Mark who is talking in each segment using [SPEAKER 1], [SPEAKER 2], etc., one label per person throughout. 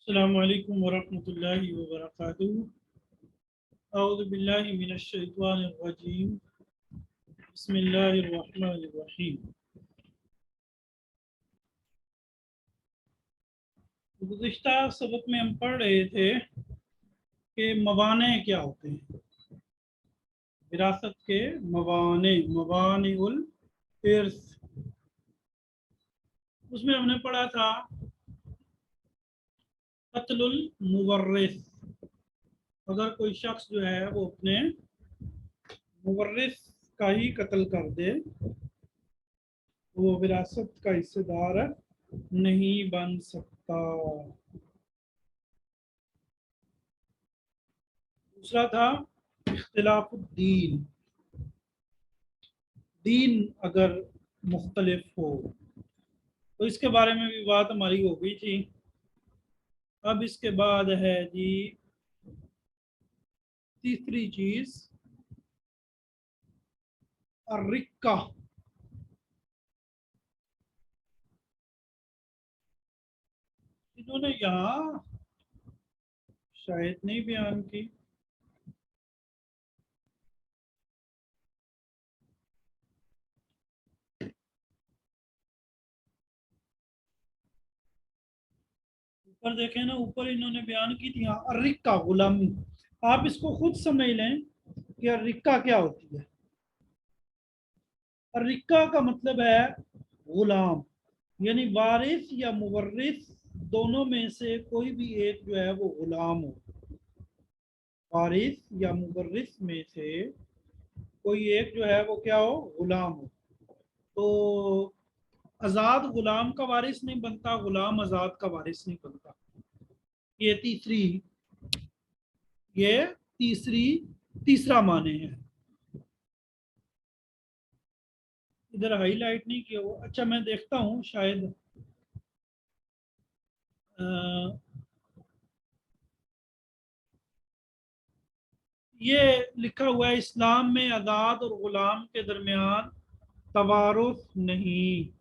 [SPEAKER 1] السلام علیکم ورحمۃ اللہ وبرکاتہ۔ اعوذ باللہ من الشیطان الرجیم، بسم اللہ الرحمن الرحیم۔ گزشتہ سبق میں ہم پڑھ رہے تھے کہ موانع کیا ہوتے ہیں، وراثت کے موانع الارث۔ اس میں ہم نے پڑھا تھا قتل المورث، اگر کوئی شخص جو ہے وہ اپنے مورث کا ہی قتل کر دے وہ وراثت کا حصہ دار نہیں بن سکتا۔ دوسرا تھا اختلاف الدین، دین اگر مختلف ہو تو اس کے بارے میں بھی بات ہماری ہو گئی تھی۔ اب اس کے بعد ہے جی تیسری چیز الرقہ۔ انہوں نے یہاں شاید نہیں بیان کی، اوپر دیکھیں نا، اوپر انہوں نے بیان کی تھی الرقہ غلامی۔ آپ اس کو خود سمجھ لیں کہ الرقہ کیا ہوتی ہے۔ الرقہ کا مطلب ہے غلام، یعنی وارث یا مورث دونوں میں سے کوئی بھی ایک جو ہے وہ غلام ہو۔ وارث یا مورث میں سے کوئی ایک جو ہے وہ کیا ہو، غلام ہو۔ تو آزاد غلام کا وارث نہیں بنتا، غلام آزاد کا وارث نہیں بنتا۔ یہ تیسرا معنی ہے۔ ادھر ہائی لائٹ نہیں کیا وہ، اچھا میں دیکھتا ہوں شاید یہ لکھا ہوا ہے اسلام میں آزاد اور غلام کے درمیان توارث نہیں،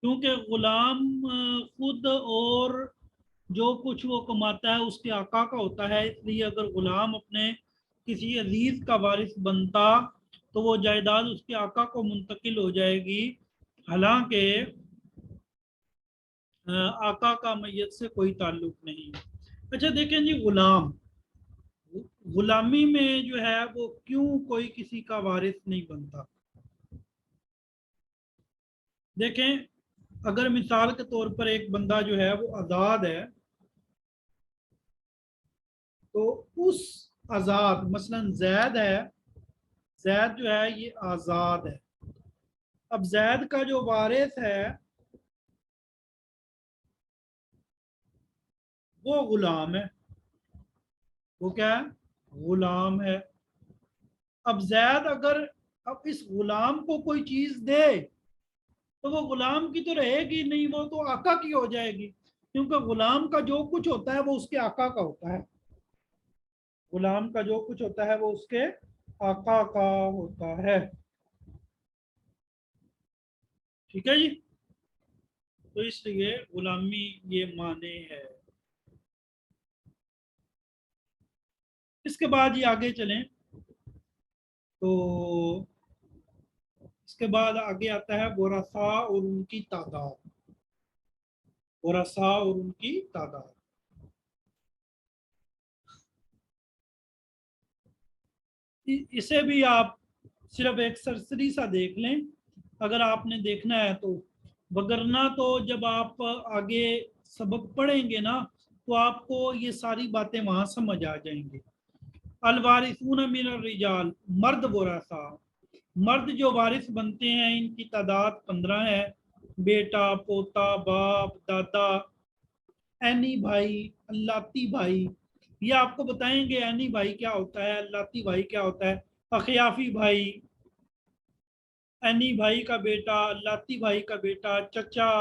[SPEAKER 1] کیونکہ غلام خود اور جو کچھ وہ کماتا ہے اس کے آقا کا ہوتا ہے، اس لیے اگر غلام اپنے کسی عزیز کا وارث بنتا تو وہ جائیداد اس کے آقا کو منتقل ہو جائے گی، حالانکہ آقا کا میت سے کوئی تعلق نہیں۔ اچھا دیکھیں جی، غلامی میں جو ہے وہ کیوں کوئی کسی کا وارث نہیں بنتا۔ دیکھیں، اگر مثال کے طور پر ایک بندہ جو ہے وہ آزاد ہے تو اس آزاد، مثلا زید ہے، زید جو ہے یہ آزاد ہے، اب زید کا جو وارث ہے وہ غلام ہے، وہ کیا ہے، غلام ہے۔ اب زید اگر اب اس غلام کو کوئی چیز دے تو وہ غلام کی تو رہے گی نہیں، وہ تو آقا کی ہو جائے گی، کیونکہ غلام کا جو کچھ ہوتا ہے وہ اس کے آقا کا ہوتا ہے۔ غلام کا جو کچھ ہوتا ہے وہ اس کے آقا کا ہوتا ہے۔ ٹھیک ہے جی، تو اس لیے غلامی یہ معنی ہے۔ اس کے بعد یہ آگے چلیں تو اس کے بعد آگے آتا ہے ورثاء اور ان کی تعداد، ورثاء اور ان کی تعداد۔ اسے بھی آپ صرف ایک سرسری سا دیکھ لیں اگر آپ نے دیکھنا ہے تو، وگرنہ تو جب آپ آگے سبق پڑھیں گے نا تو آپ کو یہ ساری باتیں وہاں سمجھ آ جائیں گے۔ الوارثون من الرجال، مرد ورثاء، مرد جو وارث بنتے ہیں ان کی تعداد 15 ہے، بیٹا، پوتا، باپ، دادا، اینی بھائی، اللاتی بھائی، یہ آپ کو بتائیں گے اینی بھائی کیا ہوتا ہے، اللاتی بھائی کیا ہوتا ہے، اخیافی بھائی، اینی بھائی کا بیٹا، اللاتی بھائی کا بیٹا، چچا،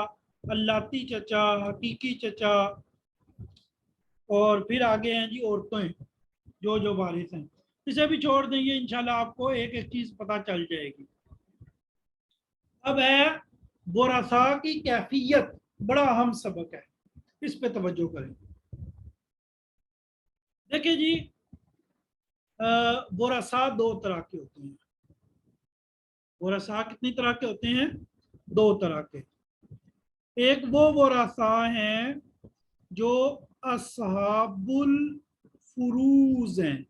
[SPEAKER 1] اللاتی چچا، حقیقی چچا، اور پھر آگے ہیں جی عورتیں جو وارث ہیں۔ اسے بھی چھوڑ دیں گے، انشاءاللہ آپ کو ایک ایک چیز پتہ چل جائے گی۔ اب ہے वरासा की कैफियत बड़ा अहम सबक है, इस पे तवज्जो करें। देखिए जी, वरासा दो तरह के होते हैं। वरासा कितनी तरह के होते हैं? दो तरह के। एक वो वरासा हैं जो असहाबुल फुरूज हैं,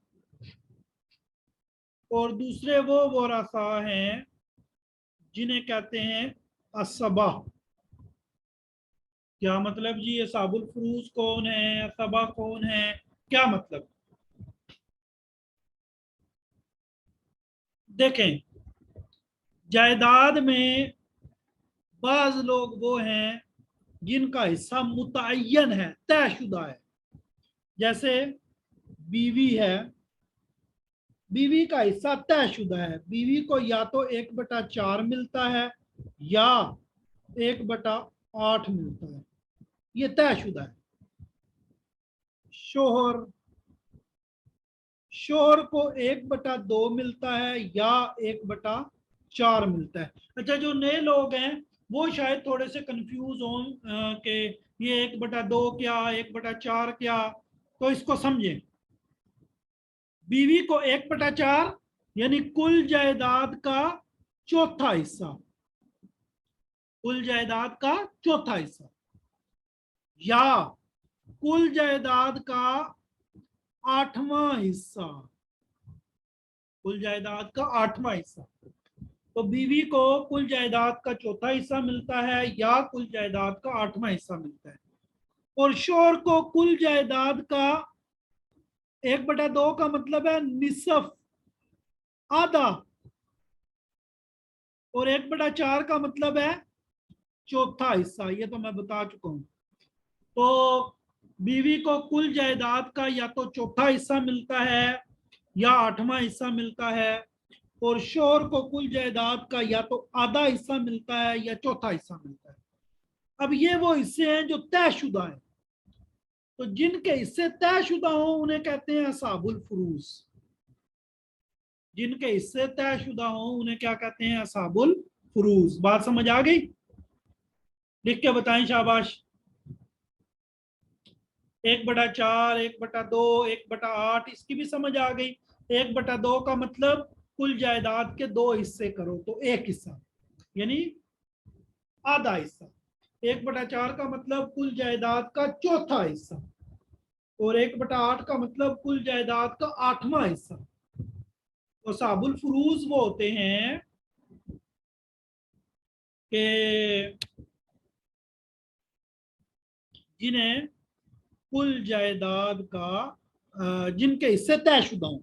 [SPEAKER 1] और दूसरे वो वरासा हैं जिन्हें कहते हैं असबा। क्या मतलब जी? असहाबुल फुरूज कौन है, असबा कौन है, क्या मतलब? देखें, जायदाद में बाज लोग वो हैं जिनका हिस्सा मुतय्यन है, तयशुदा है। जैसे बीवी है, बीवी का हिस्सा तयशुदा है। बीवी को या तो 1/4 मिलता है या 1/8 मिलता है, ये तयशुदा है। शोहर, शोहर को 1/2 मिलता है या 1/4 मिलता है। अच्छा, जो नए लोग हैं वो शायद थोड़े से कंफ्यूज हों कि ये 1/2 क्या, 1/4 क्या, तो इसको समझें। बीवी को 1/4 यानी कुल जायदाद का चौथा हिस्सा, कुल जायदाद का चौथा हिस्सा, या कुल जायदाद का 8वां हिस्सा, कुल जायदाद का 8वां हिस्सा। तो बीवी को कुल जायदाद का चौथा हिस्सा मिलता है या कुल जायदाद का 8वां हिस्सा मिलता है। और शोहर को कुल जायदाद का 1/2 का मतलब है निसफ, आधा, और 1/4 का मतलब है चौथा हिस्सा। ये तो मैं बता चुका हूं। तो बीवी को कुल जायदाद का या तो चौथा हिस्सा मिलता है या 8वां हिस्सा मिलता है, और शोहर को कुल जायदाद का या तो आधा हिस्सा मिलता है या चौथा हिस्सा मिलता है। अब ये वो हिस्से हैं जो तयशुदा हैं। तो जिनके हिस्से तयशुदा हो उन्हें कहते हैं असाबुल फुरूज। जिनके हिस्से तयशुदा हो उन्हें क्या कहते हैं? असाबुल फुरूज। बात समझ आ गई? लिख के बताएं, शाबाश। 1/4, 1/2, 1/8, इसकी भी समझ आ गई। 1/2 का मतलब कुल जायदाद के 2 हिस्से करो तो 1 हिस्सा, यानी आधा हिस्सा। 1/4 का मतलब कुल जायदाद का चौथा हिस्सा, और 1/8 का मतलब कुल जायदाद का 8वां हिस्सा। तो साबुल फुरूज वो होते हैं कि जिन्हें कुल जायदाद का जिनके हिस्से तयशुदा हों,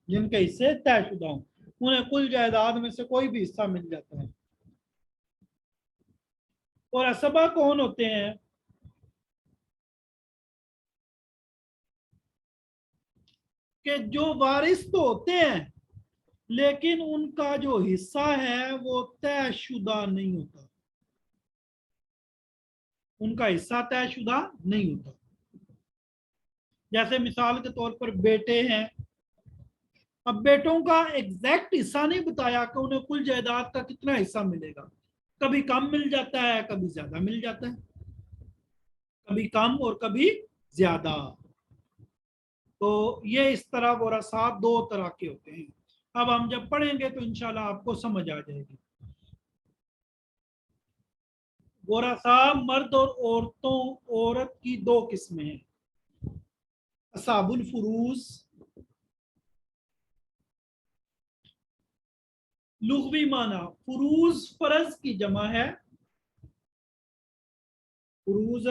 [SPEAKER 1] जिनके हिस्से तयशुदा हों, उन्हें कुल जायदाद में से कोई भी हिस्सा मिल जाता है। और असबा कौन होते हैं? कि जो वारिस तो होते हैं लेकिन उनका जो हिस्सा है वो तयशुदा नहीं होता, उनका हिस्सा तयशुदा नहीं होता। जैसे मिसाल के तौर पर बेटे हैं, अब बेटों का एग्जैक्ट हिस्सा नहीं बताया कि उन्हें कुल जायदाद का कितना हिस्सा मिलेगा। कभी कम मिल जाता है, कभी ज्यादा मिल जाता है, कभी कम और कभी ज्यादा। तो ये इस तरह वरासात दो तरह के होते हैं। अब हम जब पढ़ेंगे तो इंशाल्लाह आपको समझ आ जाएगी। वरासा मर्द और औरतों, औरत की दो किस्में हैं, असाबुल फुरूज। लुग़वी माना फुरूज फर्ज की जमा है, फुरूज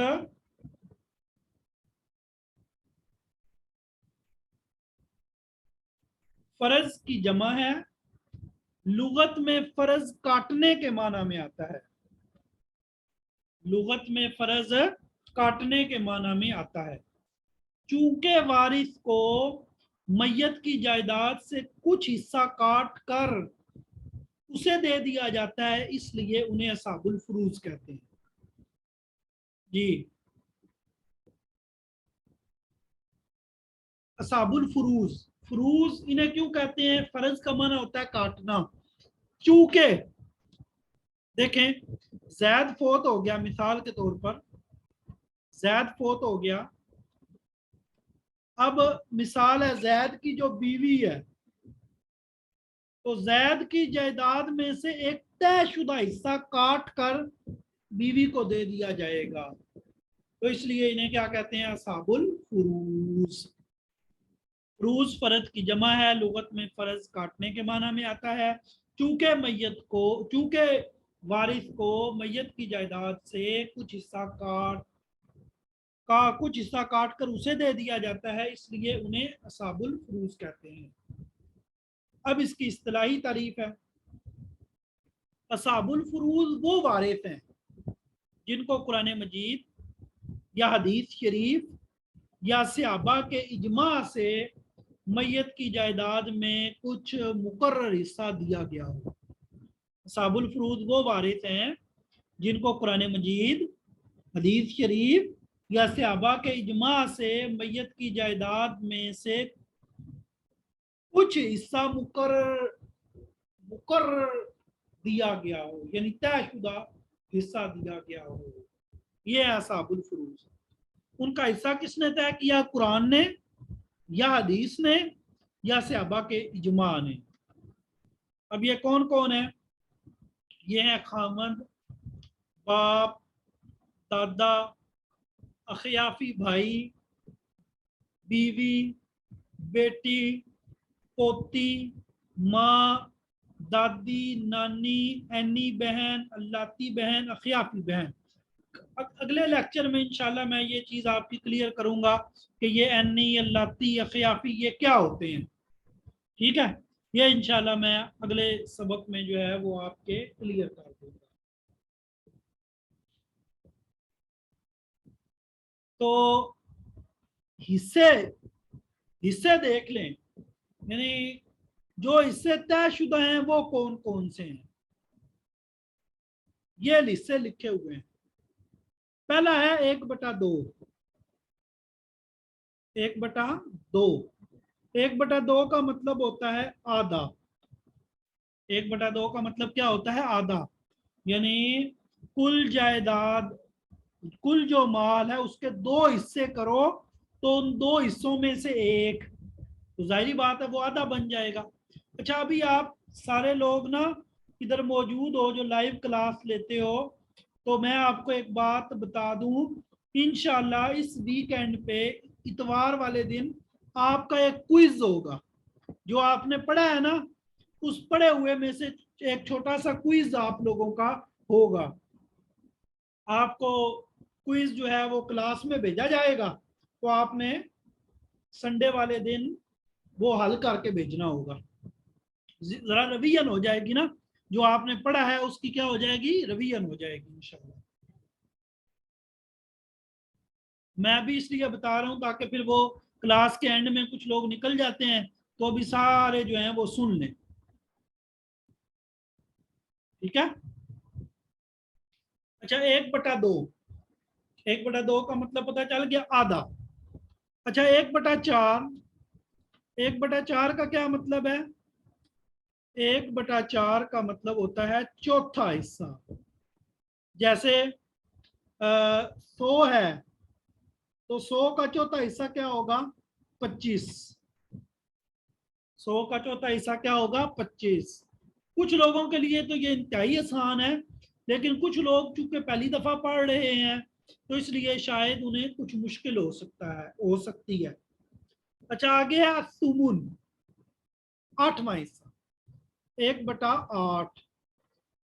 [SPEAKER 1] फर्ज की जमा है। लुगत में फर्ज काटने के माना में आता है, लुगत में फर्ज काटने के माना में आता है। चूंकि वारिस को मैयत की जायदाद से कुछ हिस्सा काट कर उसे दे दिया जाता है, इसलिए उन्हें असाबुल फुरूज कहते हैं। जी, असाबुल फुरूज, फुरूज इन्हें क्यों कहते हैं? फर्ज का माना होता है काटना। चूंकि देखें, जैद फोत हो गया, मिसाल के तौर पर जैद फोत हो गया। अब मिसाल है जैद की जो बीवी है, तो जैद की जायदाद में से एक तयशुदा हिस्सा काट कर बीवी को दे दिया जाएगा। तो इसलिए इन्हें क्या कहते हैं? असाबुल फुरूज। फुरूज फर्ज की जमा है, लुगत में फर्ज काटने के माना में आता है। चूंकि वारिस को मैयत की जायदाद से कुछ हिस्सा काट कर उसे दे दिया जाता है, इसलिए उन्हें असाबुल फुरूज कहते हैं। अब इसकी इस्तिलाही तारीफ है। असाबुल फुरूज वो वारिस हैं जिनको कुरान मजीद या हदीस शरीफ या सहाबा के इजमा से मैयत की जायदाद में कुछ मुकर्रर हिस्सा दिया गया हो। असाबुल फुरूज वो वारिस हैं जिनको कुरान मजीद, हदीस शरीफ या सहाबा के इजमा से मैयत की जायदाद में से कुछ हिस्सा मुकर्रर दिया गया हो, यानी तयशुदा हिस्सा दिया गया हो। ये है असाबुल फुरूज। उनका हिस्सा किसने तय किया? कुरान ने या हदीस ने या सहाबा के इजमा ने। अब ये कौन कौन है? ये है खामद, बाप, दादा, अखियाफी भाई, बीवी, बेटी, पोती, माँ, दादी, नानी, एनी बहन, अल्लाती बहन, अखियाफी बहन। अगले लेक्चर में इंशाल्लाह मैं ये चीज़ आपकी क्लियर करूंगा कि ये एनी, अल्लाती, अखियाफी ये क्या होते हैं। ठीक है, ये इंशाल्लाह मैं अगले सबक में जो है वो आपके क्लियर कर दूंगा। तो हिस्से हिस्से देख लें, यानी जो हिस्से तयशुदा हैं वो कौन कौन से हैं, ये हिस्से लिखे हुए हैं। पहला है 1/2। 1/2। 1/2 का मतलब होता है आधा। 1/2 का मतलब क्या होता है? आधा। यानी कुल जायदाद, कुल जो माल है उसके 2 हिस्से करो तो उन 2 हिस्सों में से एक, तो जाहिर बात है वो आधा बन जाएगा। अच्छा, अभी आप सारे लोग ना इधर मौजूद हो जो लाइव क्लास लेते हो, तो मैं आपको एक बात बता दूं, इंशाल्लाह इस वीकेंड पे इतवार वाले दिन आपका एक क्विज होगा। जो आपने पढ़ा है ना, उस पढ़े हुए में से एक छोटा सा क्विज आप लोगों का होगा। आपको क्विज जो है वो क्लास में भेजा जाएगा, तो आपने संडे वाले दिन वो हल करके भेजना होगा। जरा रिवीजन हो जाएगी ना, जो आपने पढ़ा है उसकी क्या हो जाएगी? रिवीजन हो जाएगी इंशाल्लाह। मैं भी इसलिए बता रहा हूं ताकि फिर वो क्लास के एंड में कुछ लोग निकल जाते हैं, तो अभी सारे जो हैं वो सुन लें। ठीक है। अच्छा, 1/2। 1/2 का मतलब पता चल गया, आधा। अच्छा, 1/4। 1/4 का क्या मतलब है? 1/4 का मतलब होता है चौथा हिस्सा। जैसे 100 है, तो 100 का चौथा हिस्सा क्या होगा? 25। 100 का चौथा हिस्सा क्या होगा? 25। कुछ लोगों के लिए तो ये इंतहाई आसान है, लेकिन कुछ लोग चूंकि पहली दफा पढ़ रहे हैं तो इसलिए शायद उन्हें कुछ मुश्किल हो सकती है। अच्छा, आगे है सुमुन, 8वां हिस्सा। 1/8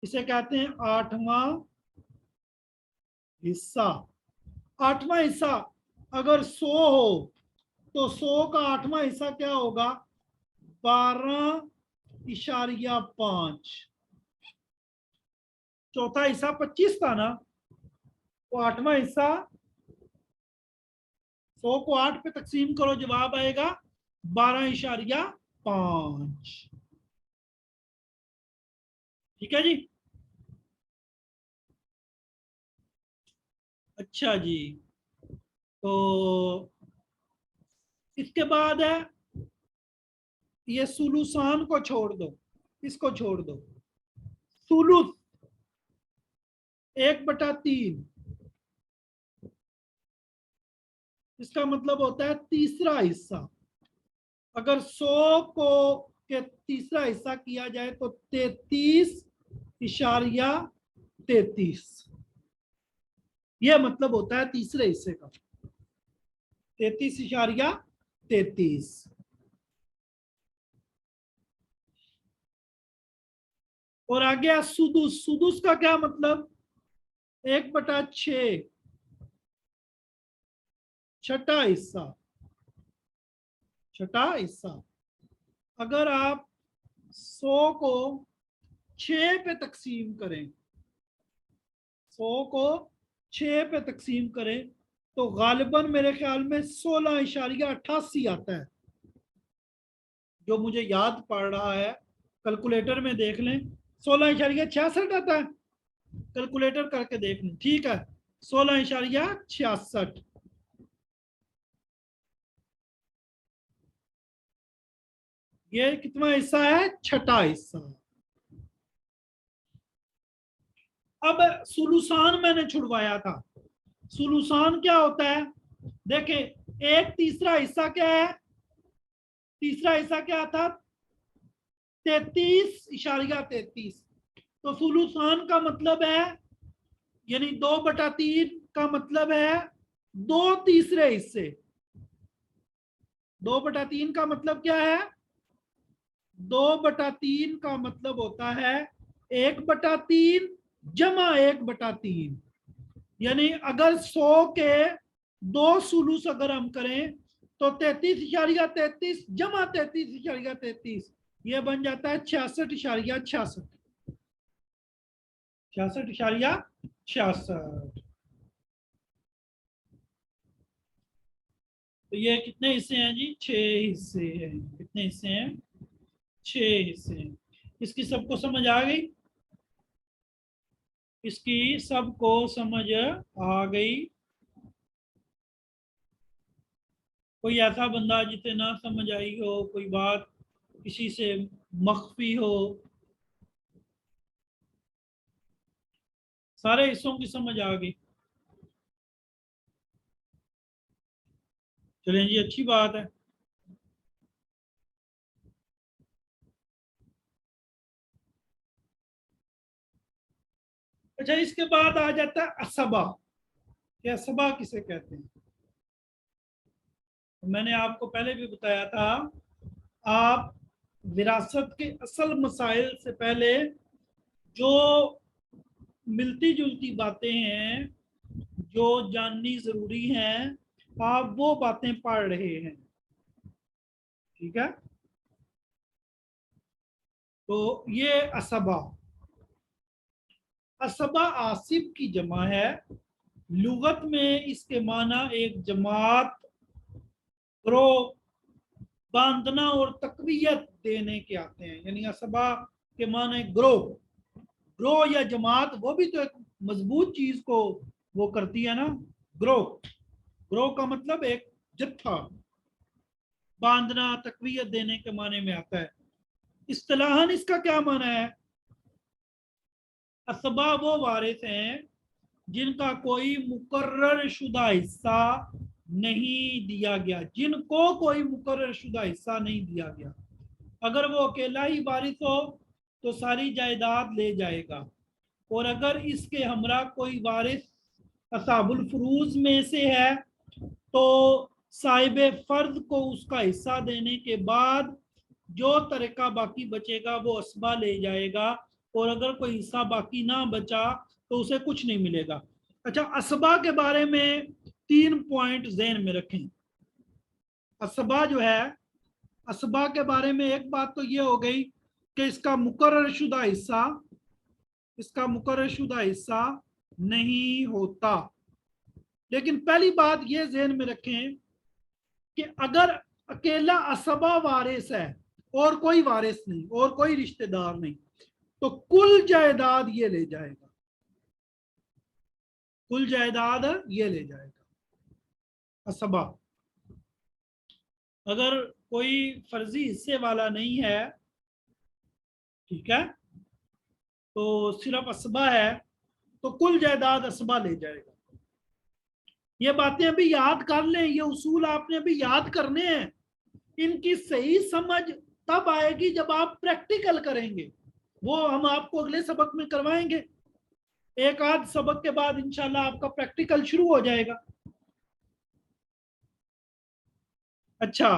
[SPEAKER 1] इसे कहते हैं 8वां हिस्सा। 8वां हिस्सा अगर 100 हो तो 100 का 8वां हिस्सा क्या होगा? 12.5। चौथा हिस्सा 25 था ना, तो 8वां हिस्सा 100 को 8 पे तकसीम करो, जवाब आएगा 12.5। ठीक है जी। अच्छा जी, तो इसके बाद है ये सुलूसान को छोड़ दो, इसको छोड़ दो। सुलूस 1/3, इसका मतलब होता है तीसरा हिस्सा। अगर 100 को के तीसरा हिस्सा किया जाए तो 33.33, यह मतलब होता है तीसरे हिस्से का, 33.33। और आ गया सुदुस। सुदुस का क्या मतलब? 1/6, छठा हिस्सा, छठा हिस्सा। अगर आप 100 को 6 पे तकसीम करें, 100 को 6 पे तकसीम करें तो गालिबन मेरे ख्याल में 16.88 आता है, जो मुझे याद पड़ रहा है। कैलकुलेटर में देख लें, 16.66 आता है, कैलकुलेटर करके देख लें। ठीक है, 16.66। ये कितना हिस्सा है? छठा हिस्सा। अब सुलूसान मैंने छुड़वाया था। सुलूसान क्या होता है? देखें, एक तीसरा हिस्सा क्या है? तीसरा हिस्सा क्या था? 33.33। तो सुलूसान का मतलब है, यानी 2/3 का मतलब है 2/3 हिस्से। 2/3 का मतलब क्या है? 2/3 का मतलब होता है 1/3 जमा 1/3। यानी अगर 100 के 2 सुलूस अगर हम करें तो 33.33 जमा 33.33, यह बन जाता है 66.66। 66.66। तो ये कितने हिस्से हैं जी? 6 हिस्से हैं। कितने हिस्से हैं? 6 हिस्से हैं। इसकी सबको समझ आ गई? इसकी सबको समझ आ गई? कोई ऐसा बंदा जिसे ना समझ आई हो, कोई बात किसी से मख्फी हो? सारे हिस्सों की समझ आ गई? चलें जी, अच्छी बात है। अच्छा, इसके बाद आ जाता है असबा। कि असबा किसे कहते हैं? मैंने आपको पहले भी बताया था, आप विरासत के असल मसाइल से पहले जो मिलती जुलती बातें हैं, जो जाननी जरूरी हैं, आप वो बातें पढ़ रहे हैं। ठीक है, तो ये असबा, असबा आसिब की जमा है। लुगत में इसके माना एक जमात, ग्रोह, बांधना और तकवीयत देने के आते हैं। यानी असबा के माने ग्रोह। ग्रोह या जमात, वो भी तो एक मजबूत चीज को वो करती है ना, ग्रोह। ग्रोह का मतलब एक जत्था, बांधना, तकवीयत देने के माने में आता है। इस्तिलाहन इसका क्या माना है? असबा वो वारिस हैं जिनका कोई मुकर्रर शुदा हिस्सा नहीं दिया गया, जिनको कोई मुकर्रर शुदा हिस्सा नहीं दिया गया। अगर वो अकेला ही वारिस हो तो सारी जायदाद ले जाएगा, और अगर इसके हमरा कोई वारिस असाबुल फरूज में से है तो साहिब फर्ज को उसका हिस्सा देने के बाद जो तरीका बाकी बचेगा वो असबा ले जाएगा, और अगर कोई हिस्सा बाकी ना बचा तो उसे कुछ नहीं मिलेगा। अच्छा, असबा के बारे में 3 पॉइंट ज़हन में रखें। असबा जो है, असबा के बारे में एक बात तो ये हो गई कि इसका मुकर्रर शुदा हिस्सा, इसका मुकर्रर शुदा हिस्सा नहीं होता। लेकिन पहली बात ये ज़हन में रखें कि अगर अकेला असबा वारिस है और कोई वारिस नहीं और कोई रिश्तेदार नहीं, तो कुल जायदाद ये ले जाएगा, कुल जायदाद ये ले जाएगा असबा। अगर कोई फर्जी हिस्से वाला नहीं है, ठीक है, तो सिर्फ असबा है, तो कुल जायदाद असबा ले जाएगा। ये बातें अभी याद कर लें, ये उसूल आपने अभी याद करने हैं। इनकी सही समझ तब आएगी जब आप प्रैक्टिकल करेंगे, वो हम आपको अगले सबक में करवाएंगे। एक आध सबक के बाद इंशाल्लाह आपका प्रैक्टिकल शुरू हो जाएगा। अच्छा,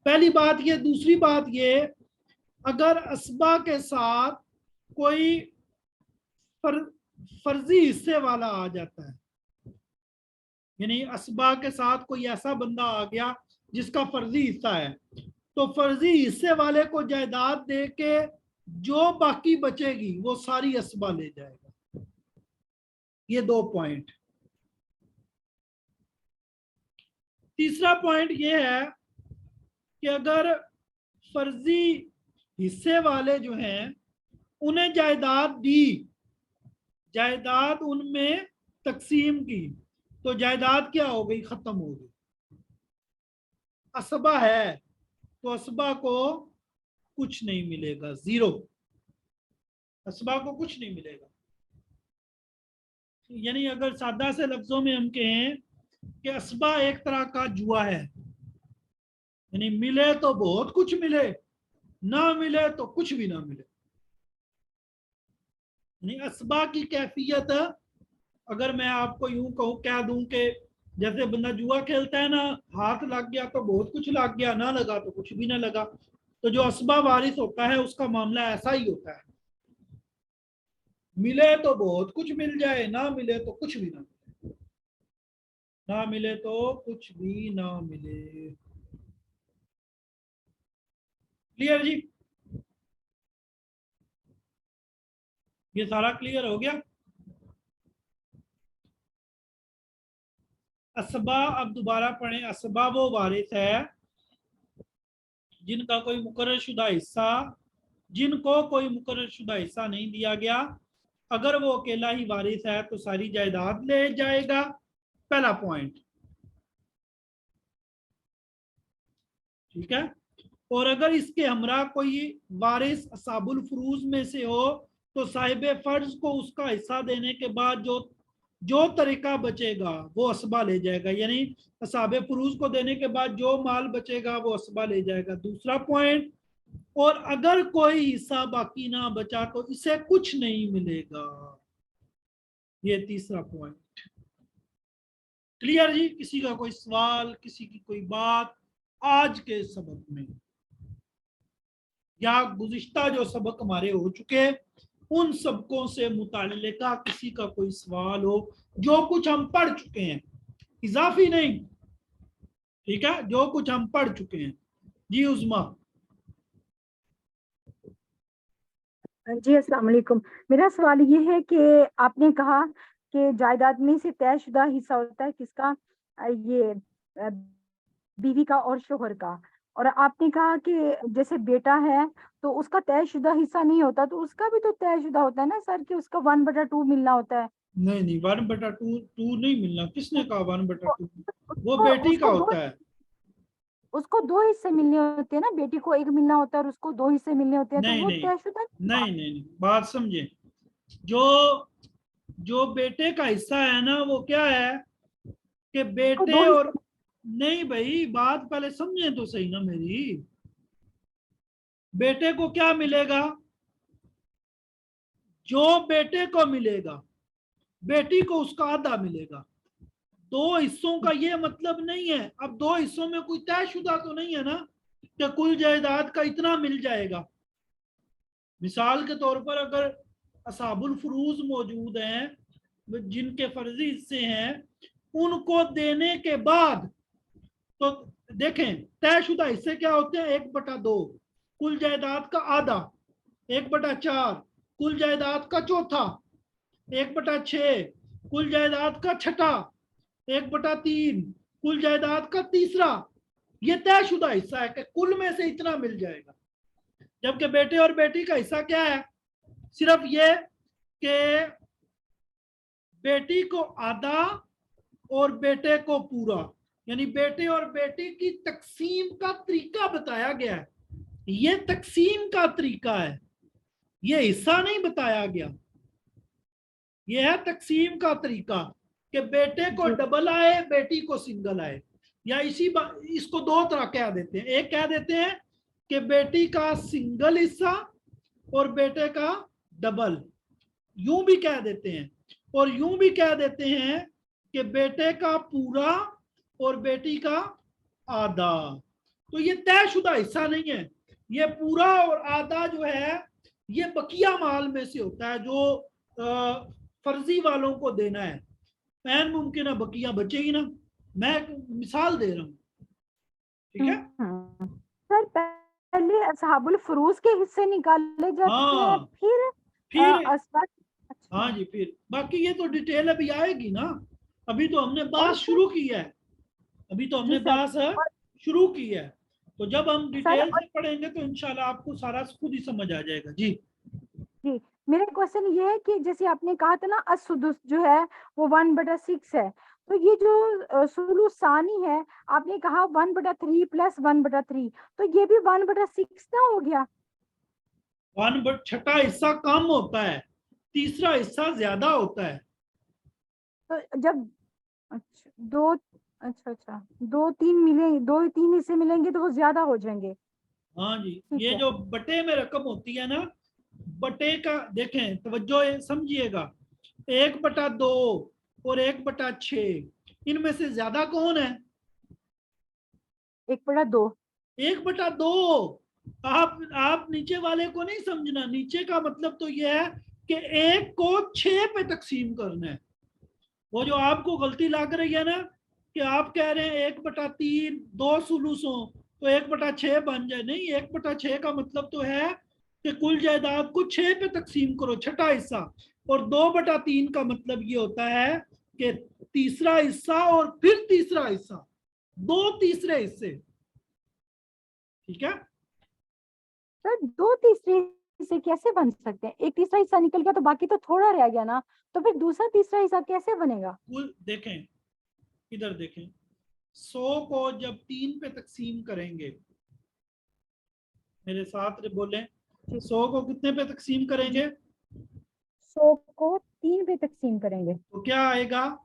[SPEAKER 1] पहली बात ये। दूसरी बात ये, अगर असबा के साथ कोई फर्जी हिस्से वाला आ जाता है, यानी असबा के साथ कोई ऐसा बंदा आ गया जिसका फर्जी हिस्सा है, तो फर्जी हिस्से वाले को जायदाद दे के जो बाकी बचेगी वो सारी असबा ले जाएगा। ये 2 पॉइंट। तीसरा पॉइंट ये है कि अगर फर्जी हिस्से वाले जो हैं उन्हें जायदाद दी, जायदाद उनमें तकसीम की, तो जायदाद क्या हो गई? खत्म हो गई। असबा है तो असबा को कुछ नहीं मिलेगा, जीरो। असबा को कुछ नहीं मिलेगा। यानी अगर सादा से लफ्जों में हम कहें कि असबा एक तरह का जुआ है, यानी मिले तो बहुत कुछ मिले, ना मिले तो कुछ भी ना मिले। यानी असबा की कैफियत, अगर मैं आपको यूं कहूं, कह दूं कि जैसे बंदा जुआ खेलता है ना, हाथ लग गया तो बहुत कुछ लग गया, ना लगा तो कुछ भी ना लगा। तो जो असबा वारिस होता है उसका मामला ऐसा ही होता है, मिले तो बहुत कुछ मिल जाए, ना मिले तो कुछ भी ना मिले, ना मिले तो कुछ भी ना मिले। क्लियर जी? ये सारा क्लियर हो गया। असबा, अब दोबारा पढ़ें। असबा वो वारिस है जिनका कोई मुकर्रर शुदा हिस्सा, जिनको कोई मुकर्रर शुदा हिस्सा नहीं दिया गया। अगर वो अकेला ही वारिस है तो सारी जायदाद ले जाएगा। पहला पॉइंट, ठीक है। और अगर इसके हमरा कोई वारिस असाबुल फरूज में से हो तो साहिब फर्ज को उसका हिस्सा देने के बाद जो जो तरीका बचेगा वो असबा ले जाएगा, यानी असाब फरूज को देने के बाद जो माल बचेगा वो असबा ले जाएगा। दूसरा पॉइंट, और अगर कोई हिस्सा बाकी ना बचा तो इसे कुछ नहीं मिलेगा। ये तीसरा पॉइंट। क्लियर जी? किसी का कोई सवाल, किसी की कोई बात आज के सबक में, या गुज़िश्ता जो सबक हमारे हो चुके उन सबकों से मुताल्लिका किसी का कोई सवाल हो? जो कुछ हम पढ़ चुके हैं, इजाफी नहीं, ठीक है, जो कुछ हम पढ़ चुके हैं। जी उस्मा।
[SPEAKER 2] जी अस्सलाम वालेकुम। मेरा सवाल ये है कि आपने कहा कि जायदाद में से तयशुदा हिस्सा होता है किसका? ये बीवी का और शोहर का। और आपने कहा कि जैसे बेटा है तो उसका तयशुदा हिस्सा नहीं होता, तो उसका भी तो तयशुदा होता है ना सर, कि उसका 1/2 मिलना होता है।
[SPEAKER 1] नहीं नहीं, 1/2 नहीं मिलना। किसने कहा 1/2? वो
[SPEAKER 2] उसको
[SPEAKER 1] बेटी का
[SPEAKER 2] उसको दो
[SPEAKER 1] होता है।
[SPEAKER 2] उसको 2 हिस्से मिलने होते हैं ना, बेटी को 1 मिलना होता है और उसको 2 हिस्से मिलने होते हैं, तो
[SPEAKER 1] नहीं
[SPEAKER 2] वो
[SPEAKER 1] नहीं
[SPEAKER 2] तयशुदा
[SPEAKER 1] नहीं नहीं नहीं, बात समझे। जो जो बेटे का हिस्सा है ना, वो क्या है कि
[SPEAKER 2] उसको
[SPEAKER 1] बेटे
[SPEAKER 2] 2
[SPEAKER 1] और,
[SPEAKER 2] हिस्से।
[SPEAKER 1] नहीं भाई, बात पहले समझे तो सही ना मेरी। बेटे को क्या मिलेगा? जो बेटे को मिलेगा, बेटी को उसका आधा मिलेगा। 2 हिस्सों का ये मतलब नहीं है। अब 2 हिस्सों में कोई तयशुदा तो नहीं है ना कि कुल जायदाद का इतना मिल जाएगा। मिसाल के तौर पर अगर असाबुल फरूज मौजूद हैं जिनके फर्जी हिस्से हैं, उनको देने के बाद, तो देखें तयशुदा हिस्से क्या होते हैं? 1/2 कुल जायदाद का आधा, 1/4 कुल जायदाद का चौथा, 1/6 कुल जायदाद का छठा, 1/3 कुल जायदाद का तीसरा। ये तयशुदा हिस्सा है कि कुल में से इतना मिल जाएगा। जबकि बेटे और बेटी का हिस्सा क्या है? सिर्फ ये कि बेटी को आधा और बेटे को पूरा, यानी बेटे और बेटी की तकसीम का तरीका बताया गया है। ये तकसीम का तरीका है, ये हिस्सा नहीं बताया गया। یہ ہے تقسیم کا طریقہ کہ بیٹے کو
[SPEAKER 2] جی
[SPEAKER 1] ڈبل آئے بیٹی کو سنگل آئے، یا اس کو دو طرح کہہ دیتے ہیں. ایک کہہ دیتے ہیں کہ بیٹی کا سنگل حصہ اور بیٹے کا ڈبل، یوں بھی کہہ دیتے ہیں، اور یوں بھی کہہ دیتے ہیں کہ بیٹے کا پورا اور بیٹی کا آدھا. تو یہ طے شدہ حصہ نہیں ہے، یہ پورا اور آدھا جو ہے یہ بقیہ مال میں سے ہوتا ہے جو فرضی والوں کو دینا ہے. پین ممکن ہے بقیہ بچے گی نا، میں مثال دے رہا ہوں، ٹھیک ہے.
[SPEAKER 2] سر پہلے اصحاب الفروض کے حصے نکالے جاتے ہیں
[SPEAKER 1] ہاں
[SPEAKER 2] پھر
[SPEAKER 1] ہاں جی، پھر باقی یہ تو ڈیٹیل ابھی آئے گی نا، ابھی تو ہم نے بات شروع کی ہے، ابھی تو ہم نے بات شروع کی ہے. تو جب ہم ڈیٹیل سے پڑھیں گے تو انشاءاللہ آپ کو سارا خود ہی سمجھ آ جائے گا. جی
[SPEAKER 2] جی میرا کوشچن یہ ہے کہ جیسے آپ نے کہا تھا نا السدس جو ہے وہ 1/6 ہے، تو یہ جو ثلث ثانی ہے آپ نے کہا 1/3 + 1/3، تو یہ بھی 1/6 نہ ہو گیا؟
[SPEAKER 1] 1/6 حصہ کم ہوتا ہے، تیسرا حصہ زیادہ ہوتا ہے.
[SPEAKER 2] تو جب دو تین حصے ملیں گے تو وہ زیادہ ہو جائیں گے.
[SPEAKER 1] ہاں جی، یہ جو بٹے میں رقم ہوتی ہے نا، بٹے کا دیکھیں توجہ سمجھیے گا، 1/2 اور 1/6 ان میں سے زیادہ کون ہے؟
[SPEAKER 2] 1/2.
[SPEAKER 1] 1/2. آپ نیچے والے کو نہیں سمجھنا، نیچے کا مطلب تو یہ ہے کہ 1 کو 6 پہ تقسیم کرنا ہے. وہ جو آپ کو غلطی لگ رہی ہے نا کہ آپ کہہ رہے ہیں 1/3 2 ثلثوں تو 1/6 بن جائے، نہیں، 1/6 کا مطلب تو ہے کہ کل جائیداد کو 6 پہ تقسیم کرو، چھٹا حصہ. اور 2/3 کا مطلب یہ ہوتا ہے کہ تیسرا حصہ اور پھر تیسرا حصہ، 2 تیسرے حصے. ٹھیک ہے،
[SPEAKER 2] سر 2 تیسرے حصے کیسے بن سکتے ہیں؟ ایک تیسرا حصہ نکل گیا تو باقی تو تھوڑا رہ گیا نا، تو پھر دوسرا تیسرا حصہ کیسے بنے گا؟
[SPEAKER 1] دیکھیں ادھر دیکھیں، 100 کو جب 3 پہ تقسیم کریں گے، میرے ساتھ بولیں، 100 کو کتنے پہ تقسیم کریں گے؟
[SPEAKER 2] 100 کو 3 پہ تقسیم کریں گے
[SPEAKER 1] تو کیا آئے گا؟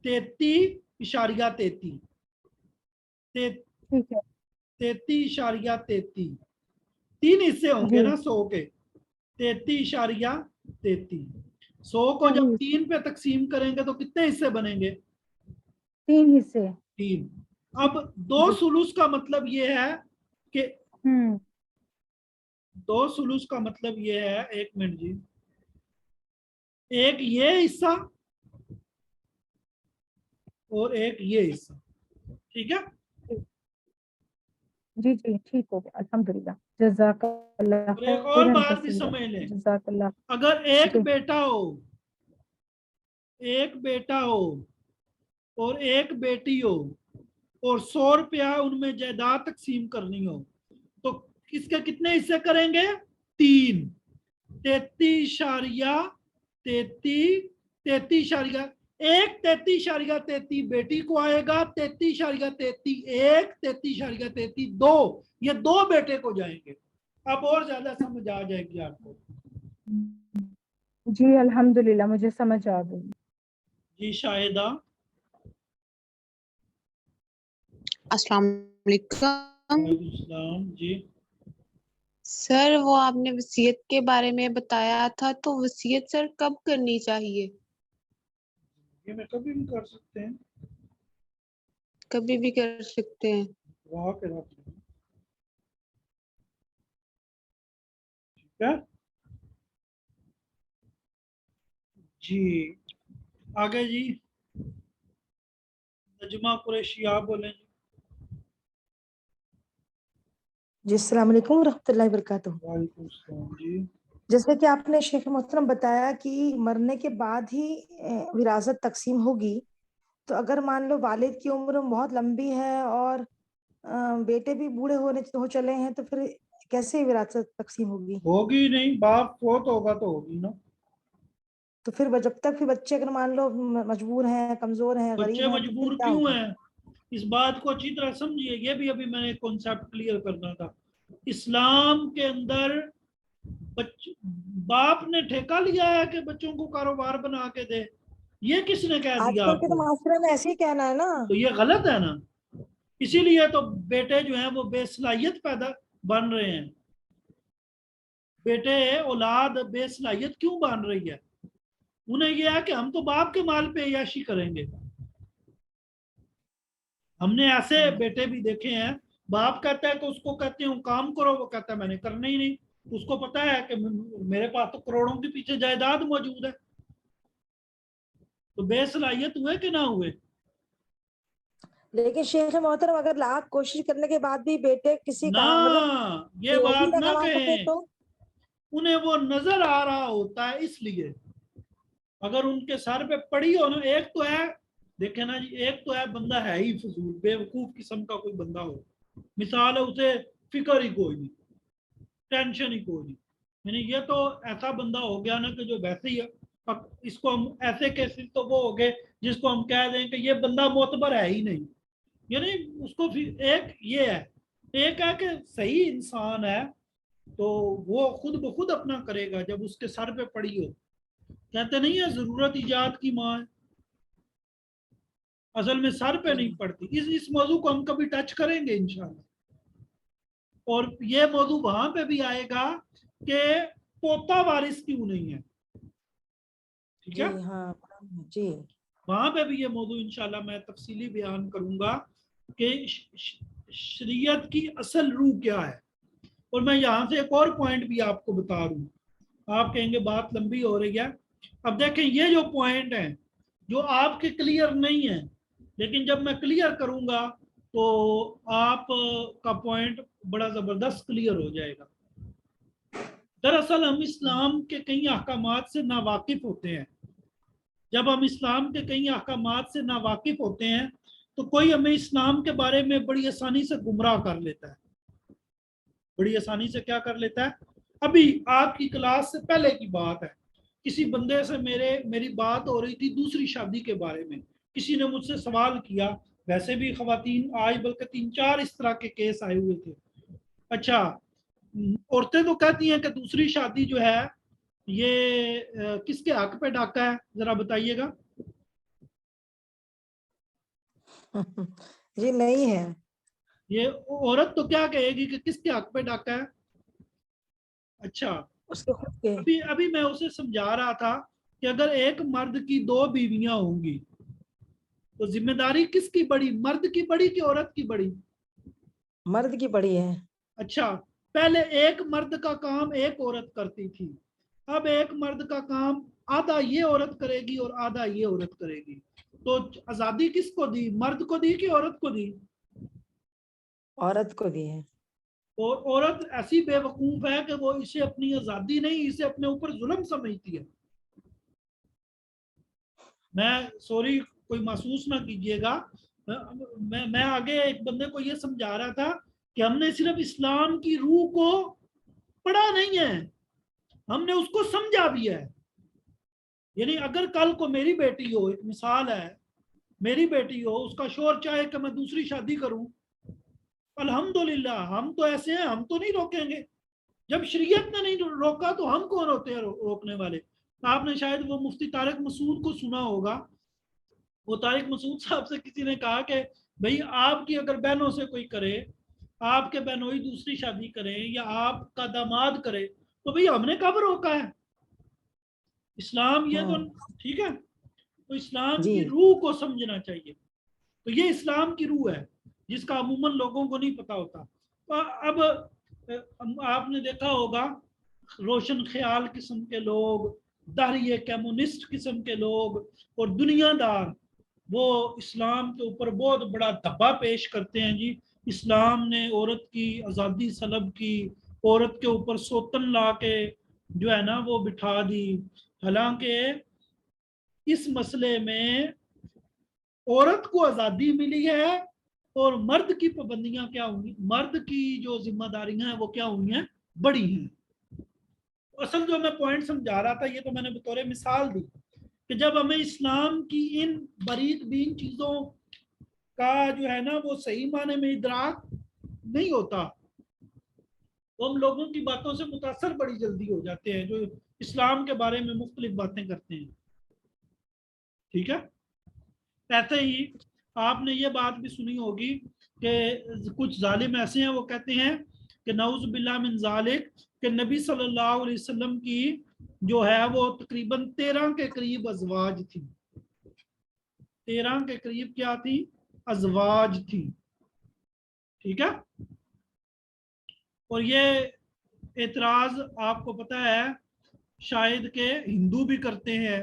[SPEAKER 1] 33.33.
[SPEAKER 2] ٹھیک ہے
[SPEAKER 1] 33.33 3 حصے ہوں گے
[SPEAKER 2] جی
[SPEAKER 1] نا 100 کے، 33.33. 100 کو
[SPEAKER 2] ہاں
[SPEAKER 1] جب
[SPEAKER 2] جی
[SPEAKER 1] 3 پہ تقسیم کریں گے تو کتنے حصے بنیں گے؟
[SPEAKER 2] 3 حصے
[SPEAKER 1] 3. اب 2
[SPEAKER 2] جی
[SPEAKER 1] ثلث کا مطلب یہ ہے کہ
[SPEAKER 2] ہوں
[SPEAKER 1] 2 ثلث کا مطلب یہ ہے، ایک منٹ جی، ایک یہ حصہ اور ایک یہ حصہ. ٹھیک ہے،
[SPEAKER 2] جی جی ٹھیک ہو گیا الحمدللہ. جزاک اللہ
[SPEAKER 1] اور ایک اور
[SPEAKER 2] خیرن
[SPEAKER 1] بات بھی
[SPEAKER 2] کثیرا.
[SPEAKER 1] سمجھ لیں،
[SPEAKER 2] جزاک اللہ.
[SPEAKER 1] اگر ایک
[SPEAKER 2] جی
[SPEAKER 1] بیٹا ہو اور ایک بیٹی ہو اور 100 روپیہ ان میں جائیداد تقسیم کرنی ہو تو اس کے کتنے حصے کریں گے؟ 3. 33.33 بیٹی کو آئے گا، 33.33 33.32 یہ 2 بیٹے کو جائیں گے. اب اور زیادہ سمجھ آ جائے گی آپ کو.
[SPEAKER 2] جی الحمدللہ مجھے سمجھ آ گئی.
[SPEAKER 1] جی شاہدہ.
[SPEAKER 3] السلام علیکم.
[SPEAKER 1] وعلیکم السلام. جی
[SPEAKER 3] سر وہ آپ نے وصیت کے بارے میں بتایا تھا، تو وصیت سر کب کرنی چاہیے؟
[SPEAKER 1] یہ میں کبھی بھی کر سکتے ہیں،
[SPEAKER 3] کبھی بھی کر سکتے ہیں.
[SPEAKER 1] وہاں کے رکھ لیں. ٹھیک ہے جی. آگے جی نجمہ قریشی آپ بولیں جی.
[SPEAKER 4] جی السلام علیکم ورحمۃ اللہ وبرکاتہ.
[SPEAKER 1] وعلیکم السلام. جی
[SPEAKER 4] جیسے کہ آپ نے شیخ محترم بتایا کہ مرنے کے بعد ہی وراثت تقسیم ہوگی، تو اگر مان لو والد کی عمر بہت لمبی ہے اور بیٹے بھی بوڑھے ہو چلے ہیں تو پھر کیسے وراثت تقسیم
[SPEAKER 1] ہوگی نہیں، باپ فوت ہوگا تو ہوگی نا.
[SPEAKER 4] تو پھر جب تک پھر بچے اگر مان لو مجبور ہیں، کمزور ہیں،
[SPEAKER 1] بچے
[SPEAKER 4] غریب ہیں، تو پھر
[SPEAKER 1] مجبور
[SPEAKER 4] کیا
[SPEAKER 1] کیوں
[SPEAKER 4] ہوگا؟
[SPEAKER 1] ہیں؟ اس بات کو اچھی طرح سمجھیے، یہ بھی ابھی میں نے کنسیپٹ کلیئر کرنا تھا. اسلام کے اندر बाप ने ठेका लिया है कि बच्चों को कारोबार बना के दे, ये किसने कह दिया
[SPEAKER 4] आजकल के तो
[SPEAKER 1] आपको?
[SPEAKER 4] मास्टर में ऐसे ही कहना है ना।
[SPEAKER 1] तो ये गलत है ना। इसीलिए तो बेटे जो हैं वो बेसलाहियत पैदा बन रहे हैं। बेटे औलाद बेसलाहियत क्यों बन रही है? उन्हें यह है कि हम तो बाप के माल पे याशी करेंगे। हमने ऐसे बेटे भी देखे हैं, बाप कहता है कि उसको कहते हैं काम करो, वो कहता है मैंने करना ही नहीं। उसको पता है कि मेरे पास तो करोड़ों के पीछे जायदाद मौजूद है। तो बेसलाहियत हुए कि ना हुए?
[SPEAKER 4] लेकिन शेख मोहतरम अगर लाख कोशिश करने के बाद भी बेटे किसी
[SPEAKER 1] ना,
[SPEAKER 4] काम मतलब
[SPEAKER 1] ये
[SPEAKER 4] रोटी
[SPEAKER 1] बात
[SPEAKER 4] ना
[SPEAKER 1] ना
[SPEAKER 4] कमा सके
[SPEAKER 1] कहें।
[SPEAKER 4] तो
[SPEAKER 1] उन्हें वो नजर आ रहा होता है इसलिए। अगर उनके सर पे पड़ी हो ना, एक तो है, देखे ना जी, एक तो है बंदा है ही फजूल बेवकूफ किस्म का कोई बंदा हो, मिसाल है उसे फिक्र ही कोई नहीं, टेंशन ही कोई नहीं। यानी ये तो ऐसा बंदा हो गया ना कि जो वैसे ही इसको हम ऐसे केसेस तो वो हो गए जिसको हम कह दें कि ये बंदा मोतबर है ही नहीं। यानी उसको फिर एक ये है, एक है कि सही इंसान है तो वो खुद ब खुद अपना करेगा जब उसके सर पे पड़ी हो। कहते नहीं है जरूरत इजाद की माँ है, असल में सर पे नहीं पड़ती। इस मौजू को हम कभी टच करेंगे इंशाल्लाह। और ये मौजू वहां पे भी आएगा कि पोता वारिस क्यों नहीं है, ठीक
[SPEAKER 4] जी
[SPEAKER 1] है?
[SPEAKER 4] हाँ जी
[SPEAKER 1] वहां पे भी ये मौजू इंशाल्लाह मैं तफसीली बयान करूंगा कि शरीयत की असल रूह क्या है। और मैं यहाँ से एक और पॉइंट भी आपको बता दूं, आप कहेंगे बात लंबी हो रही है। अब देखें ये जो पॉइंट है जो आपके क्लियर नहीं है, लेकिन जब मैं क्लियर करूंगा तो आप का पॉइंट बड़ा जबरदस्त क्लियर हो जाएगा। दरअसल हम इस्लाम के कई अहकामात से नावाकिफ होते हैं। जब हम इस्लाम के कई अहकामात से नावाकिफ होते हैं तो कोई हमें इस्लाम के बारे में बड़ी आसानी से गुमराह कर लेता है। बड़ी आसानी से क्या कर लेता है? अभी आपकी क्लास से पहले की बात है, किसी बंदे से मेरी बात हो रही थी दूसरी शादी के बारे में। किसी ने मुझसे सवाल किया, वैसे भी खवातीन आज बल्कि 3-4 इस तरह के केस आए हुए थे। अच्छा, औरतें तो कहती हैं कि दूसरी शादी जो है ये किसके हक पे डाका है, जरा बताइएगा।
[SPEAKER 4] जी नहीं है।
[SPEAKER 1] ये औरत तो क्या कहेगी कि किसके हक पे डाका है। अच्छा,
[SPEAKER 4] उसके खुद के
[SPEAKER 1] अभी अभी मैं उसे समझा रहा था कि अगर एक मर्द की 2 बीवियां होंगी तो जिम्मेदारी किसकी बड़ी, मर्द की बड़ी कि औरत की बड़ी?
[SPEAKER 4] मर्द की पड़ी है।
[SPEAKER 1] अच्छा, पहले एक मर्द का काम एक औरत करती थी, अब एक मर्द का काम आधा ये औरत करेगी और आधा ये औरत करेगी। तो आजादी किसको दी, मर्द को दी कि औरत को दी?
[SPEAKER 4] औरत को भी है।
[SPEAKER 1] और औरत ऐसी बेवकूफ है कि वो इसे अपनी आजादी नहीं, इसे अपने ऊपर जुल्म समझती है। मैं सॉरी, कोई महसूस ना कीजिएगा। मैं आगे एक बंदे को ये समझा रहा था कि हमने सिर्फ इस्लाम की रूह को पढ़ा नहीं है, हमने उसको समझा भी है। यानी अगर कल को मेरी बेटी हो, एक मिसाल है, मेरी बेटी हो, उसका शोर चाहे कि मैं दूसरी शादी करूं, अल्हम्दुलिल्लाह हम तो ऐसे हैं, हम तो नहीं रोकेंगे। जब शरीयत ने नहीं रोका तो हम कौन होते हैं रोकने वाले? आपने शायद वो मुफ्ती तारिक मसूद को सुना होगा। वो तारिक मसूद साहब से किसी ने कहा कि भाई आपकी अगर बहनों से कोई करे, आपके बहनोई दूसरी शादी करें या आपका दामाद करे, तो भाई हमने कब रोका है? इस्लाम ये तो ठीक है। तो इस्लाम
[SPEAKER 4] जी
[SPEAKER 1] की रूह को समझना चाहिए। तो ये इस्लाम की रूह है जिसका अमूमन लोगों को नहीं पता होता। तो अब आपने देखा होगा रोशन ख्याल किस्म के लोग, दाहिए कम्युनिस्ट किस्म के लोग और दुनियादार वो इस्लाम के ऊपर बहुत बड़ा धब्बा पेश करते हैं जी। इस्लाम ने औरत की आज़ादी सलब की, औरत के ऊपर सोतन ला के जो है ना वो बिठा दी। हालांकि इस मसले में औरत को आज़ादी मिली है और मर्द की पाबंदियां क्या होंगी, मर्द की जो जिम्मेदारियां हैं वो क्या हुई हैं, बड़ी हैं। असल जो मैं पॉइंट समझा रहा था ये तो मैंने बतौर मिसाल दी कि जब हमें इस्लाम की इन बरीक बीन चीज़ों का जो है ना वो सही माने में इदराक नहीं होता وہ ہم لوگوں کی باتوں سے متاثر بڑی جلدی ہو جاتے ہیں جو اسلام کے بارے میں مختلف باتیں کرتے ہیں. ٹھیک ہے. ایسے ہی آپ نے یہ بات بھی سنی ہوگی کہ کچھ ظالم ایسے ہیں وہ کہتے ہیں کہ نعوذ باللہ من ذالک کہ نبی صلی اللہ علیہ وسلم کی جو ہے وہ تقریباً 13 کے قریب ازواج تھی. 13 کے قریب کیا تھی؟ ازواج تھی. ٹھیک ہے. اور یہ اعتراض آپ کو پتہ ہے شاید کہ ہندو بھی کرتے ہیں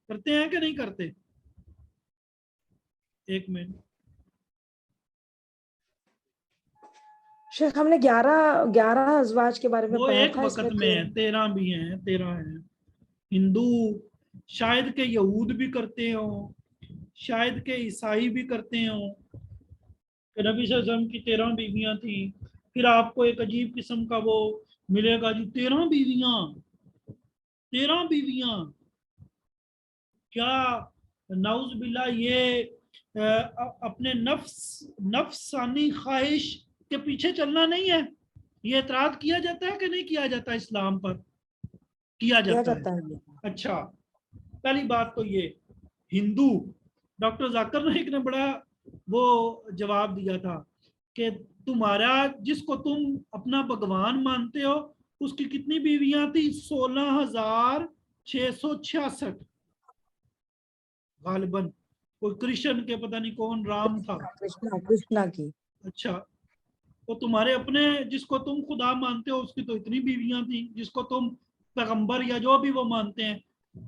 [SPEAKER 1] کہ نہیں کرتے؟ ایک منٹ.
[SPEAKER 4] شیخ ہم نے 11 ازواج کے بارے میں
[SPEAKER 1] وہ
[SPEAKER 4] پڑھا
[SPEAKER 1] ایک
[SPEAKER 4] تھا. اس
[SPEAKER 1] وقت
[SPEAKER 4] میں
[SPEAKER 1] میں 13 بھی ہیں. 13 ہیں. ہندو شاید کہ یہود بھی کرتے ہوں, شاید کہ عیسائی بھی کرتے ہوں کہ نبی صلی اللہ علیہ وسلم کی 13 بیویاں تھیں. پھر آپ کو ایک عجیب قسم کا وہ ملے گا جی 13 بیویاں کیا نعوذ باللہ یہ اپنے نفسانی خواہش کے پیچھے چلنا نہیں ہے؟ یہ اعتراض کیا جاتا ہے کہ نہیں کیا جاتا؟ اسلام پر کیا جاتا ہے. اچھا, پہلی بات تو یہ ہندو ڈاکٹر ذاکر نائک نے بڑا وہ جواب دیا تھا کہ تمہارا جس کو تم اپنا بھگوان مانتے ہو اس کی کتنی بیویاں تھی؟ 16,666 غالباً. کوئی کرشن کے پتہ نہیں کون رام تھا.
[SPEAKER 4] کرشنا کی.
[SPEAKER 1] اچھا, تو تمہارے اپنے جس کو تم خدا مانتے ہو اس کی تو اتنی بیویاں تھیں, جس کو تم پیغمبر یا جو بھی وہ مانتے ہیں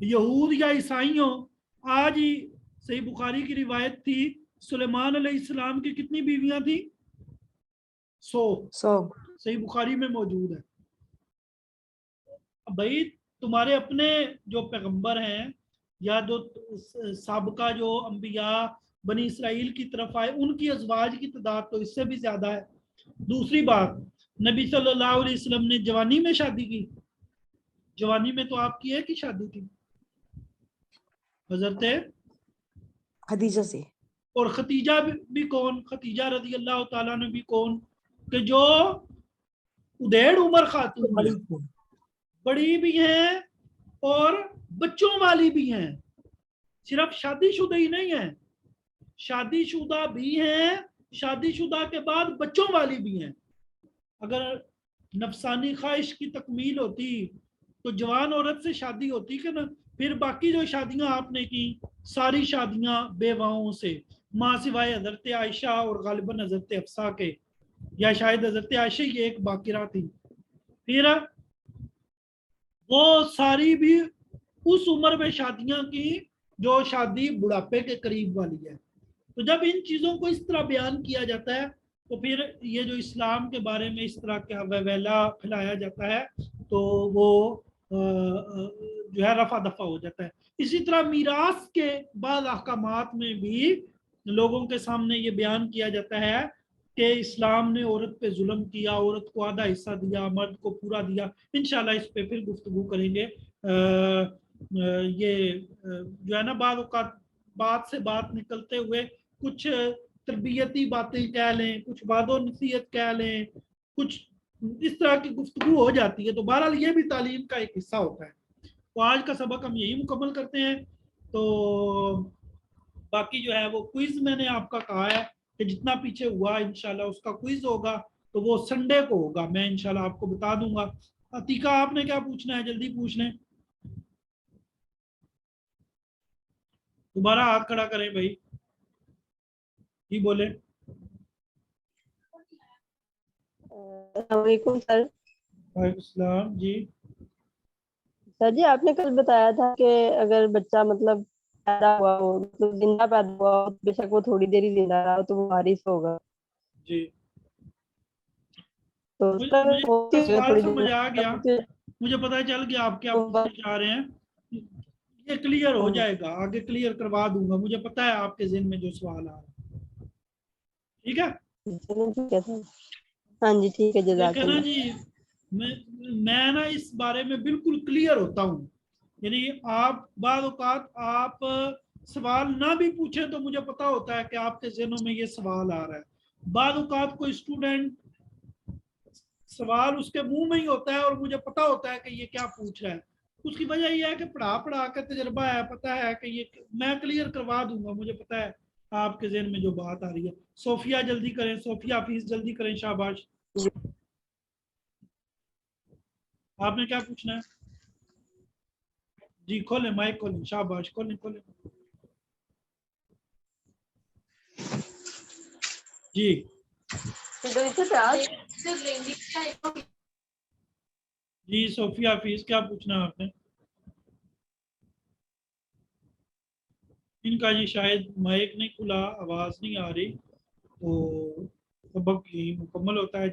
[SPEAKER 1] یہود یا عیسائی ہو. آج ہی صحیح بخاری کی روایت تھی سلیمان علیہ السلام کی کتنی بیویاں تھیں؟ 100. صحیح بخاری میں موجود ہے. بھائی تمہارے اپنے جو پیغمبر ہیں یا جو سابقہ جو انبیاء بنی اسرائیل کی طرف آئے ان کی ازواج کی تعداد تو اس سے بھی زیادہ ہے. دوسری بات, نبی صلی اللہ علیہ وسلم نے جوانی میں شادی کی. جوانی میں تو آپ کی ایک ہی شادی تھی حضرت
[SPEAKER 4] خدیجہ سے.
[SPEAKER 1] اور ختیجہ بھی کون؟ ختیجہ رضی اللہ تعالیٰ نے بھی کون کہ جو ادھیڑ عمر خاتون ہے, بڑی بھی ہیں اور بچوں والی بھی ہیں. صرف شادی شدہ ہی نہیں ہیں, شادی شدہ بھی ہیں, شادی شدہ کے بعد بچوں والی بھی ہیں. اگر نفسانی خواہش کی تکمیل ہوتی تو جوان عورت سے شادی ہوتی کہ نا. پھر باقی جو شادیاں آپ نے کی ساری شادیاں بیواؤں سے, ماں سوائے حضرت عائشہ اور غالباً حضرت حفصہ کے, یا شاید حضرت عائشہ یہ ایک باقرہ تھی. پھر وہ ساری بھی اس عمر میں شادیاں کی جو شادی بڑھاپے کے قریب والی ہے. تو جب ان چیزوں کو اس طرح بیان کیا جاتا ہے تو پھر یہ جو اسلام کے بارے میں اس طرح کا ویلا پھیلایا جاتا ہے تو وہ جو ہے رفع دفع ہو جاتا ہے. اسی طرح میراث کے بعض احکامات میں بھی لوگوں کے سامنے یہ بیان کیا جاتا ہے کہ اسلام نے عورت پہ ظلم کیا, عورت کو آدھا حصہ دیا, مرد کو پورا دیا. انشاءاللہ اس پہ پھر گفتگو کریں گے. یہ جو ہے نا بعض اوقات بات سے بات نکلتے ہوئے کچھ تربیتی باتیں کہہ لیں, کچھ وعد و نصیحت کہہ لیں, کچھ اس طرح کی گفتگو ہو جاتی ہے. تو بہرحال یہ بھی تعلیم کا ایک حصہ ہوتا ہے. تو آج کا سبق ہم یہی مکمل کرتے ہیں. تو باقی جو ہے وہ کوئز میں نے آپ کا کہا ہے کہ جتنا پیچھے ہوا انشاءاللہ اس کا کوئز ہوگا تو وہ سنڈے کو ہوگا. میں انشاءاللہ آپ کو بتا دوں گا. عتیقہ آپ نے کیا پوچھنا ہے؟ جلدی پوچھ لیں, دوبارہ ہاتھ کھڑا کریں بھائی, جی بولیں.
[SPEAKER 5] السلام علیکم سر.
[SPEAKER 1] وعلیکم السلام. جی
[SPEAKER 5] سر جی آپ نے کل بتایا تھا کہ اگر بچہ مطلب پیدا ہوا ہو, مطلب زندہ پیدا ہوا ہو, بے شک وہ تھوڑی دیر ہی زندہ رہا تو وہ وارث ہوگا.
[SPEAKER 1] جی
[SPEAKER 5] تو
[SPEAKER 1] مجھے سوال سمجھ آ گیا,
[SPEAKER 5] تھوڑی
[SPEAKER 1] مجھے پتہ چل گیا آپ کیا پوچھنا چاہ رہے ہیں. یہ کلیئر ہو جائے گا, آگے کلیئر کروا دوں گا. مجھے پتہ ہے آپ کے ذہن میں جو سوال آ رہا ہے. ٹھیک ہے,
[SPEAKER 5] ٹھیک ہے سر. ہاں جی ٹھیک ہے, جزاک
[SPEAKER 1] دیکھیں نا
[SPEAKER 5] اللہ.
[SPEAKER 1] جی میں نا اس بارے میں بالکل کلیئر ہوتا ہوں. یعنی آپ بعض اوقات آپ سوال نہ بھی پوچھیں تو مجھے پتا ہوتا ہے کہ آپ کے ذہنوں میں یہ سوال آ رہا ہے. بعض اوقات کوئی اسٹوڈنٹ सवाल उसके मुंह में ही होता है और मुझे पता होता है कि ये क्या पूछ रहा है। उसकी वजह ये है कि पढ़ा कर तजर्बा है, पता है कि ये मैं क्लियर करवा दूंगा, मुझे पता है आपके ज़हन में जो बात आ रही है। सोफिया जल्दी करें, सोफिया हाफिज जल्दी करें, शाबाश। आपने क्या पूछना है? जी खोलें, माइक खोलें, शाबाश, खोलें खोलें जी। जी सोफिया हाफिज क्या पूछना है आपने? इनका जी शायद माइक नहीं खुला, आवाज नहीं आ रही, तो सबक यही मुकम्मल होता है।